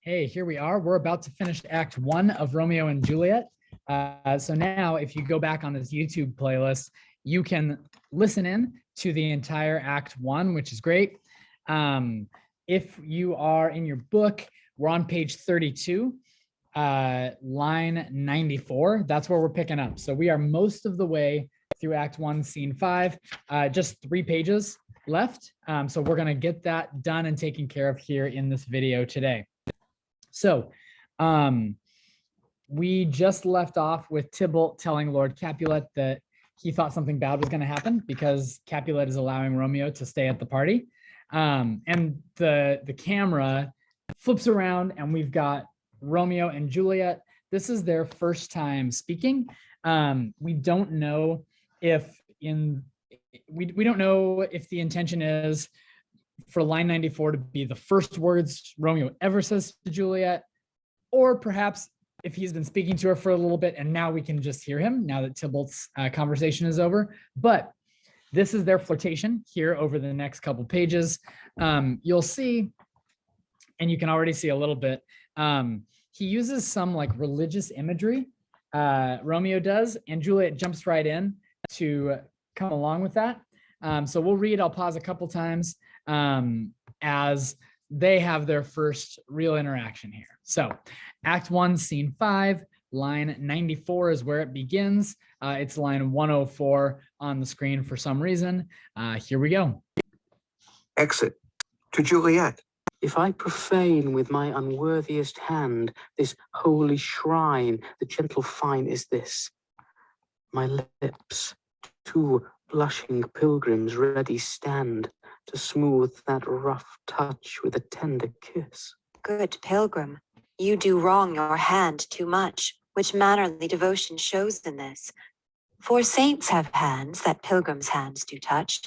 Hey, here we are. We're about to finish Act 1 of Romeo and Juliet. So now, if you go back on this YouTube playlist, you can listen in to the entire Act 1, which is great. If you are in your book, we're on page 32, line 94. That's where we're picking up. So we are most of the way through Act 1, Scene 5, just 3 pages left. So we're going to get that done and taken care of here in this video today. So we just left off with Tybalt telling Lord Capulet that he thought something bad was going to happen because Capulet is allowing Romeo to stay at the party. And the camera flips around and we've got Romeo and Juliet. This is their first time speaking. We don't know if we don't know if the intention is for line 94 to be the first words Romeo ever says to Juliet, or perhaps if he's been speaking to her for a little bit and now we can just hear him now that Tybalt's conversation is over. But this is their flirtation here over the next couple pages. You'll see, and you can already see a little bit, he uses some like religious imagery, Romeo does, and Juliet jumps right in to come along with that. So we'll read, I'll pause a couple times as they have their first real interaction here. So Act 1, Scene 5, line 94 is where it begins. It's line 104 on the screen for some reason. Here we go. Exit. To Juliet. If I profane with my unworthiest hand this holy shrine, the gentle fine is this. My lips, two blushing pilgrims ready stand to smooth that rough touch with a tender kiss. Good pilgrim, you do wrong your hand too much, which mannerly devotion shows in this. For saints have hands that pilgrims' hands do touch,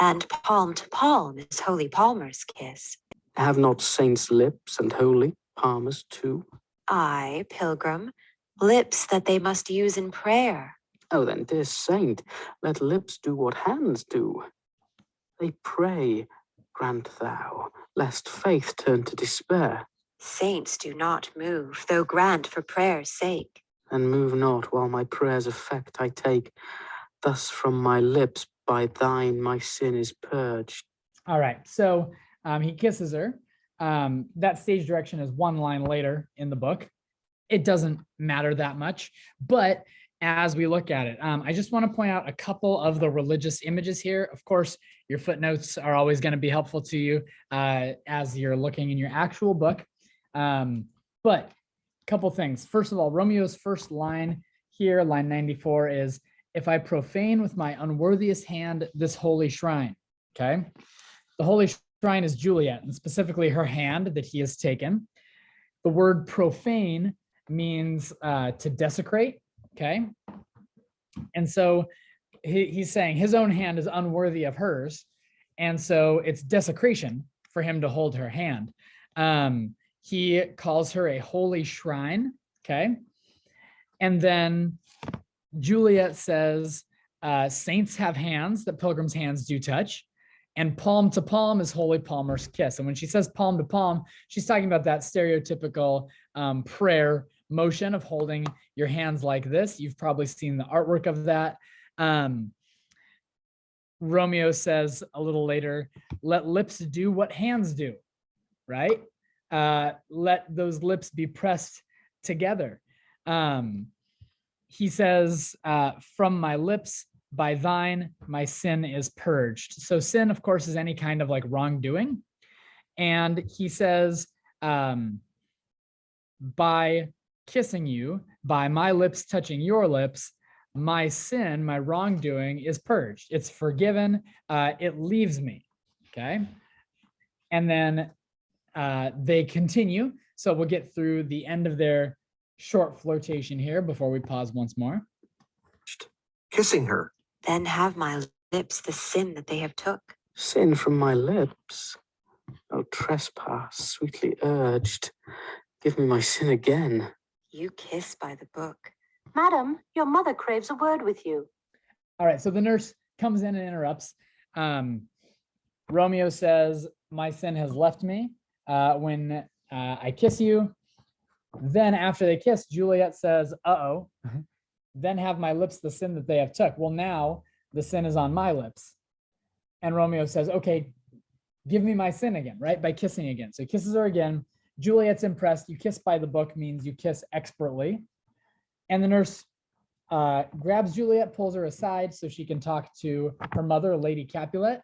and palm to palm is holy palmer's kiss. Have not saints lips and holy palmers too? Aye, pilgrim, lips that they must use in prayer. Oh, then, dear saint, let lips do what hands do. They pray, grant thou, lest faith turn to despair. Saints do not move, though grant for prayer's sake. And move not while my prayer's effect I take. Thus from my lips by thine my sin is purged. All right, so he kisses her. That stage direction is one line later in the book. It doesn't matter that much, but as we look at it, I just want to point out a couple of the religious images here. Of course, your footnotes are always going to be helpful to you as you're looking in your actual book. But a couple things. First of all, Romeo's first line here, line 94, is, if I profane with my unworthiest hand this holy shrine, okay? The holy shrine is Juliet, and specifically her hand that he has taken. The word profane means to desecrate. Okay. And so he's saying his own hand is unworthy of hers. And so it's desecration for him to hold her hand. He calls her a holy shrine. Okay. And then Juliet says, saints have hands that pilgrims' hands do touch. And palm to palm is holy palmer's kiss. And when she says palm to palm, she's talking about that stereotypical prayer motion of holding your hands like this. You've probably seen the artwork of that. Romeo says a little later, let lips do what hands do, right? Let those lips be pressed together. He says, from my lips, by thine, my sin is purged. So sin, of course, is any kind of like wrongdoing. And he says, by kissing you, by my lips touching your lips, my sin, my wrongdoing is purged. It's forgiven. It leaves me. Okay. And then they continue. So we'll get through the end of their short flirtation here before we pause once more. Kissing her. Then have my lips the sin that they have took. Sin from my lips? No trespass, sweetly urged. Give me my sin again. You kiss by the book. Madam, your mother craves a word with you. All right, so the nurse comes in and interrupts. Romeo says, my sin has left me. When I kiss you. Then after they kiss, Juliet says, uh-oh, then have my lips the sin that they have took. Well, now the sin is on my lips. And Romeo says, okay, give me my sin again, right? By kissing again. So he kisses her again. Juliet's impressed. You kiss by the book means you kiss expertly. And the nurse grabs Juliet, pulls her aside so she can talk to her mother, Lady Capulet.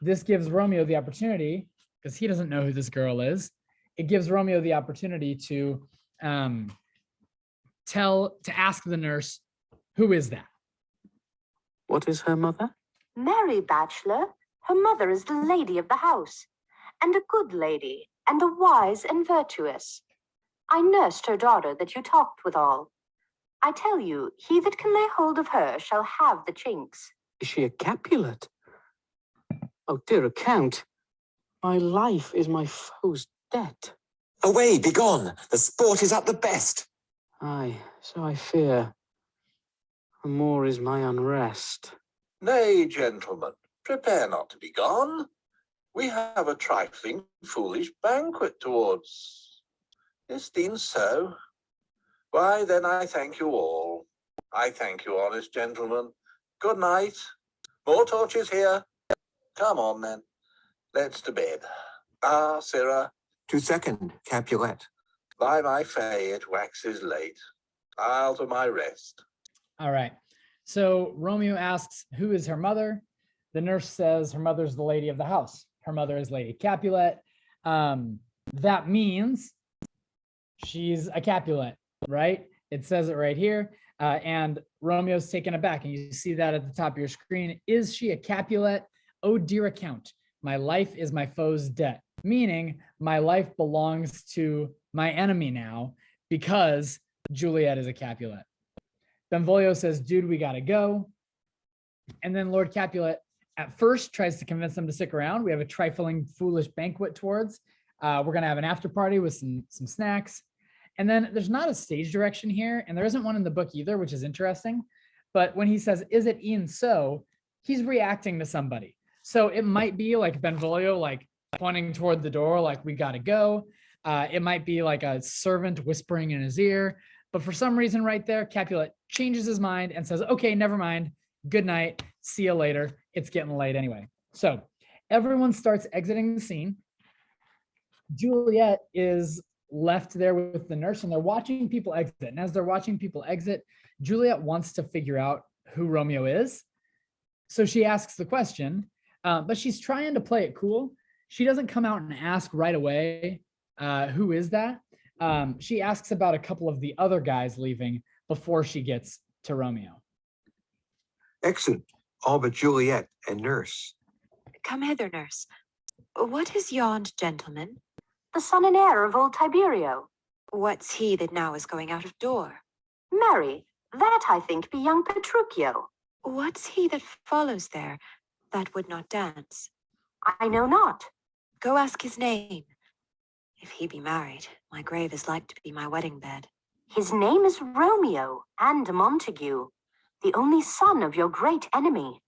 This gives Romeo the opportunity, because he doesn't know who this girl is. It gives Romeo the opportunity to ask the nurse, who is that? What is her mother? Mary, bachelor. Her mother is the lady of the house, and a good lady, and a wise and virtuous. I nursed her daughter that you talked withal. I tell you, he that can lay hold of her shall have the chinks. Is she a Capulet? Oh, dear Count, my life is my foe's debt. Away, begone! The sport is at the best. Aye, so I fear. The more is my unrest. Nay, gentlemen, prepare not to be gone. We have a trifling, foolish banquet towards. Is deemed so? Why, then I thank you all. I thank you, honest gentlemen. Good night. More torches here. Come on, then. Let's to bed. Ah, sirrah, To second, Capulet. by my fay, it waxes late. I'll to my rest. All right. So Romeo asks, who is her mother? The nurse says her mother's the lady of the house. Her mother is Lady Capulet. That means she's a Capulet, right? It says it right here. And Romeo's taken aback, and you see that at the top of your screen. Is she a Capulet? Oh, dear account. My life is my foe's debt, meaning my life belongs to my enemy now because Juliet is a Capulet. Benvolio says, dude, we gotta go. And then Lord Capulet at first tries to convince them to stick around. We have a trifling, foolish banquet towards. We're gonna have an after party with some snacks. And then there's not a stage direction here, and there isn't one in the book either, which is interesting. But when he says, is it e'en so, he's reacting to somebody. So it might be like Benvolio, like pointing toward the door, like we gotta go. It might be like a servant whispering in his ear. But for some reason right there, Capulet changes his mind and says, okay, never mind. Good night. See you later. It's getting late anyway. So everyone starts exiting the scene. Juliet is left there with the nurse, and they're watching people exit. And as they're watching people exit, Juliet wants to figure out who Romeo is. So she asks the question, but she's trying to play it cool. She doesn't come out and ask right away, who is that? She asks about a couple of the other guys leaving before she gets to Romeo. Exit, all but Juliet and nurse. Come hither, nurse. What is yond gentleman? The son and heir of old Tiberio. What's he that now is going out of door? Mary, that I think be young Petruchio. What's he that follows there, that would not dance? I know not. Go ask his name. If he be married, my grave is like to be my wedding bed. His name is Romeo and Montague, the only son of your great enemy.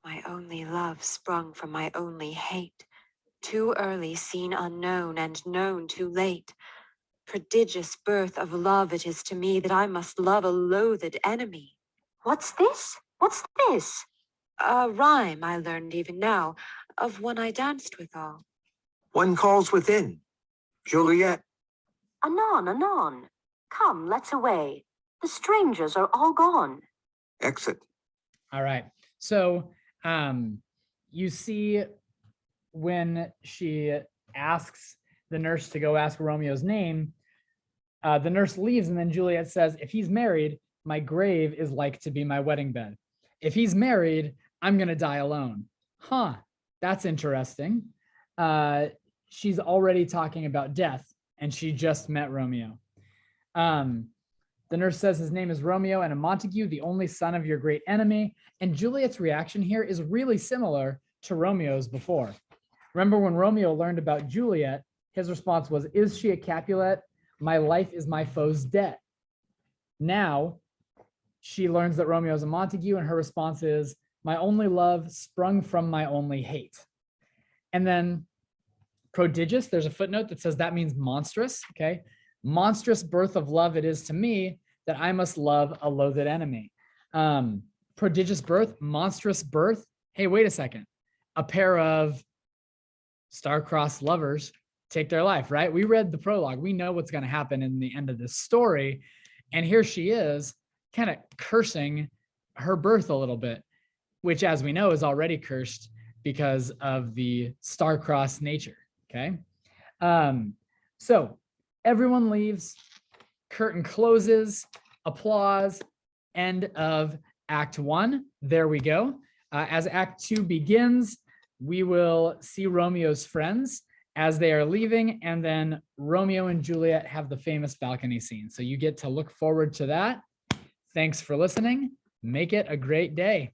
My only love sprung from my only hate. Too early seen unknown and known too late. Prodigious birth of love it is to me that I must love a loathed enemy. What's this? What's this? A rhyme I learned even now, of one I danced withal. One calls within. Juliet. Anon, anon. Come, let's away. The strangers are all gone. Exit. All right. So you see when she asks the nurse to go ask Romeo's name, the nurse leaves, and then Juliet says, if he's married, my grave is like to be my wedding bed. If he's married, I'm going to die alone. Huh, that's interesting. She's already talking about death, and she just met Romeo. The nurse says his name is Romeo and a Montague, the only son of your great enemy. And Juliet's reaction here is really similar to Romeo's before. Remember when Romeo learned about Juliet, his response was, is she a Capulet? My life is my foe's debt. Now she learns that Romeo is a Montague, and her response is, my only love sprung from my only hate. And then Prodigious, there's a footnote that says that means monstrous. Okay. Monstrous birth of love it is to me that I must love a loathed enemy. Prodigious birth, monstrous birth. Hey, wait a second. A pair of star-crossed lovers take their life, right? We read the prologue. We know what's going to happen in the end of this story. And here she is kind of cursing her birth a little bit, which, as we know, is already cursed because of the star-crossed nature. Okay. So everyone leaves, curtain closes, applause, end of Act 1. There we go. As Act 2 begins, we will see Romeo's friends as they are leaving, and then Romeo and Juliet have the famous balcony scene. So you get to look forward to that. Thanks for listening. Make it a great day.